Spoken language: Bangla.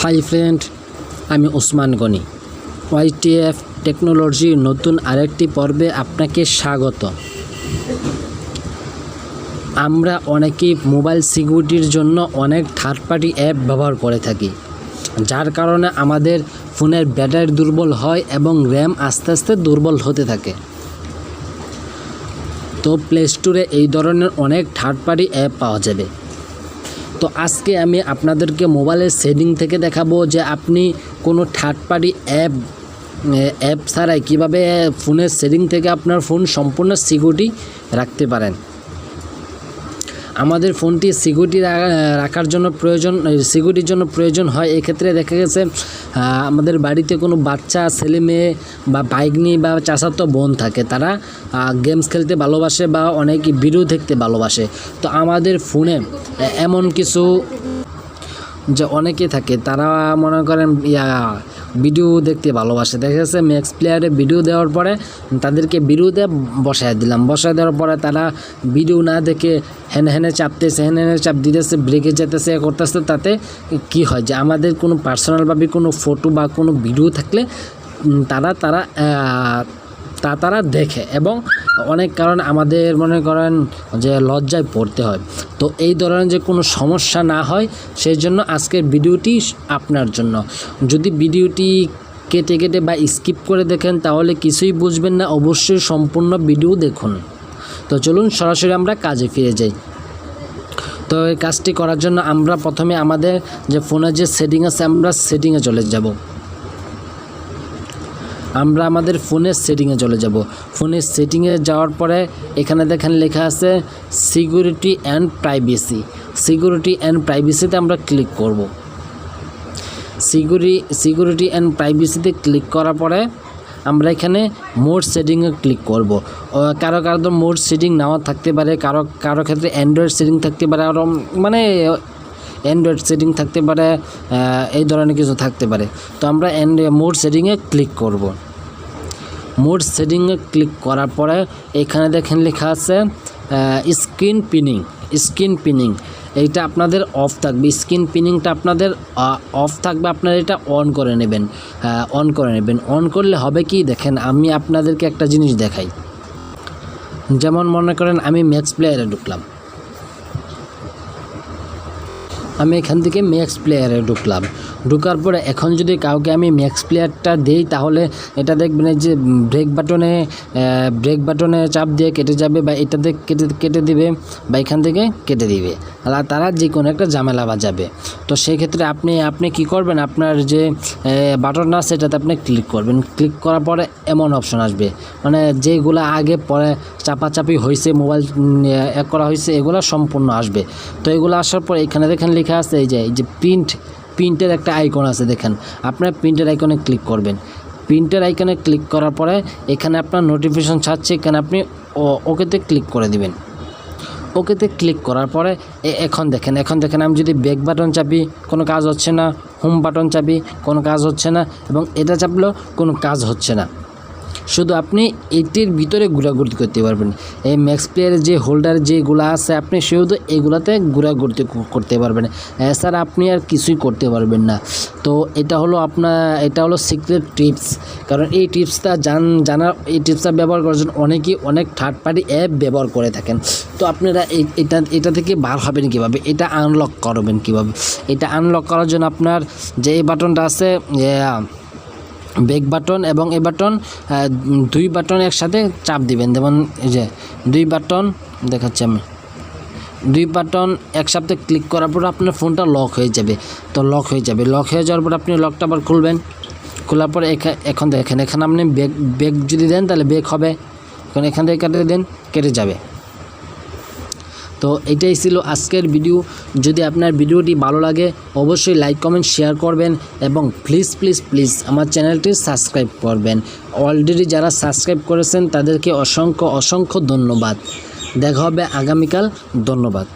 হাই ফ্রেন্ড, আমি ওসমান গনি। ওয়াইটিএফ টেকনোলজির নতুন আরেকটি পর্বে আপনাকে স্বাগত। আমরা অনেকেই মোবাইল সিকিউরিটির জন্য অনেক থার্ড পার্টি অ্যাপ ব্যবহার করে থাকি, যার কারণে আমাদের ফোনের ব্যাটারি দুর্বল হয় এবং র্যাম আস্তে আস্তে দুর্বল হতে থাকে। তো প্লে স্টোরে এই ধরনের অনেক থার্ড পার্টি অ্যাপ পাওয়া যাবে। তো আজকে আমি আপনাদেরকে মোবাইলের সেটিং থেকে দেখাবো যে আপনি কোনো থার্ড পার্টি অ্যাপ ছাড়াই কীভাবে ফোনের সেটিং থেকে আপনার ফোন সম্পূর্ণ সিকিউরিটি রাখতে পারেন। আমাদের ফোনটি রাখার জন্য সিকিউরিটির জন্য প্রয়োজন হয়। এক্ষেত্রে দেখা গেছে আমাদের বাড়িতে কোনো বাচ্চা, ছেলে মেয়ে বা বাইকনি বা চাচাতো বোন থাকে, তারা গেমস খেলতে ভালোবাসে বা অনেকে ভিডিও দেখতে ভালোবাসে। তো আমাদের ফোনে এমন কিছু যে অনেকে থাকে, তারা মনে করেন ভিডিও দেখতে ভালোবাসে। দেখা যাচ্ছে ম্যাক্স প্লেয়ারে ভিডিও দেওয়ার পরে তাদেরকে ভিডিওতে বসায় দেওয়ার পরে তারা ভিডিও না দেখে হেনে চাপতেছে, চাপ দিতেছে, ব্রেকে যেতেছে, করতেছে। তাতে কি হয় যে আমাদের কোনো পার্সোনালভাবে কোনো ফটো বা কোনো ভিডিও থাকলে তারা দেখে এবং অনেক কারণ আমাদের মনে করেন যে লজ্জায় পড়তে হয়। তো এই ধরনের যে কোনো সমস্যা না হয় সেই জন্য আজকের ভিডিওটি আপনার জন্য। যদি ভিডিওটি কেটে বা স্কিপ করে দেখেন তাহলে কিছুই বুঝবেন না, অবশ্যই সম্পূর্ণ ভিডিও দেখুন। তো চলুন সরাসরি আমরা কাজে ফিরে যাই। তো এই কাজটি করার জন্য আমরা প্রথমে আমাদের যে ফোনের যে সেটিং আছে, আমরা সেটিংয়ে চলে যাব। আমরা আমাদের ফোনের সেটিংয়ে চলে যাব। ফোনের সেটিংয়ে যাওয়ার পরে এখানে দেখেন লেখা আছে সিকিউরিটি অ্যান্ড প্রাইভেসিতে আমরা ক্লিক করব। সিকিউরিটি অ্যান্ড প্রাইভেসিতে ক্লিক করার পরে আমরা এখানে মোড সেটিংয়ে ক্লিক করব। কারো মোড সেটিং নাও থাকতে পারে, কারো ক্ষেত্রে অ্যান্ড্রয়েড সেটিং থাকতে পারে, আরও অ্যান্ড্রয়েড সেটিং থাকতে পারে, এই ধরনের কিছু থাকতে পারে। তো আমরা মোড সেটিংয়ে ক্লিক করব। মোড সেটিংয়ে ক্লিক করার পরে এখানে দেখেন লেখা আছে স্ক্রিন পিনিং। এইটা আপনাদের অফ থাকবে। স্ক্রিন পিনিংটা আপনাদের অফ থাকবে, আপনারা এটা অন করে নেবেন। অন করলে হবে কি, দেখেন আমি আপনাদেরকে একটা জিনিস দেখাই। যেমন মনে করেন আমি ম্যাক্স প্লেয়ারে ঢুকলাম, আমি এখান থেকে ম্যাক্স প্লেয়ারে ঢুকার পরে এখন যদি কাউকে আমি ম্যাক্স প্লেয়ারটা দেই তাহলে এটা দেখবেন যে ব্রেক বাটনে চাপ দিয়ে কেটে যাবে, বা এটাতে কেটে দিবে, বা এখান থেকে কেটে দিবে, আর তারা যে কোনো একটা ঝামেলা বাজাবে। তো সেক্ষেত্রে আপনি কি করবেন, আপনার যে বাটনটা আছে সেটাতে আপনি ক্লিক করবেন। ক্লিক করার পরে এমন অপশন আসবে, মানে যেগুলো আগে পরে চাপাচাপি হয়েছে, মোবাইল করা হয়েছে, এগুলো সম্পূর্ণ আসবে। তো এগুলো আসার পর এখানে দেখেন লেখা আছে এই যে প্রিন্টের একটা আইকন আছে, দেখেন আপনার প্রিন্টের আইকনে ক্লিক করবেন। প্রিন্টের আইকনে ক্লিক করার পরে এখানে আপনার নোটিফিকেশন ছাড়ছে, এখানে আপনি ওকেতে ক্লিক করে দিবেন। ওকেতে ক্লিক করার পরে এখন দেখেন আমি যদি ব্যাক বাটন চাপি কোনো কাজ হচ্ছে না, হোম বাটন চাপি কোনো কাজ হচ্ছে না, এবং এটা চাপলেও কোনো কাজ হচ্ছে না। শুধু আপনি এটির ভিতরে ঘোরাঘুরি করতে পারবেন। এই ম্যাক্স প্লেয়ারের যে হোল্ডার যেগুলো আছে আপনি শুধু এগুলাতে ঘোরাঘুরি করতে পারবেন, এছাড়া আপনি আর কিছুই করতে পারবেন না। তো এটা হলো সিক্রেট টিপস। কারণ এই টিপসটা এই টিপসটা ব্যবহার করার জন্য অনেকেই অনেক থার্ড পার্টি অ্যাপ ব্যবহার করে থাকেন। তো আপনারা এটা থেকে বার হবেন কীভাবে, এটা আনলক করবেন কীভাবে, এটা আনলক করার জন্য আপনার যে এই বাটনটা আছে ব্যাক বাটন এবং এই বাটন, দুই বাটন একসাথে চাপ দিবেন। যেমন এই যে দুই বাটন দেখাচ্ছি আমি, দুই বাটন একসাথে ক্লিক করার পর আপনার ফোনটা লক হয়ে যাবে। তো লক হয়ে যাওয়ার পর আপনি লকটা আবার খুলবেন। খোলার পরে এখন দেখেন এখানে আপনি ব্যাক যদি দেন তাহলে ব্যাক হবে, এখন এখান থেকে কেটে যাবে। তো এটাই ছিল আজকের ভিডিও। যদি আপনার ভিডিওটি ভালো লাগে অবশ্যই লাইক, কমেন্ট, শেয়ার করবেন এবং প্লিজ আমার চ্যানেলটি সাবস্ক্রাইব করবেন। অলরেডি যারা সাবস্ক্রাইব করেছেন তাদেরকে অসংখ্য ধন্যবাদ। দেখা হবে আগামীকাল। ধন্যবাদ।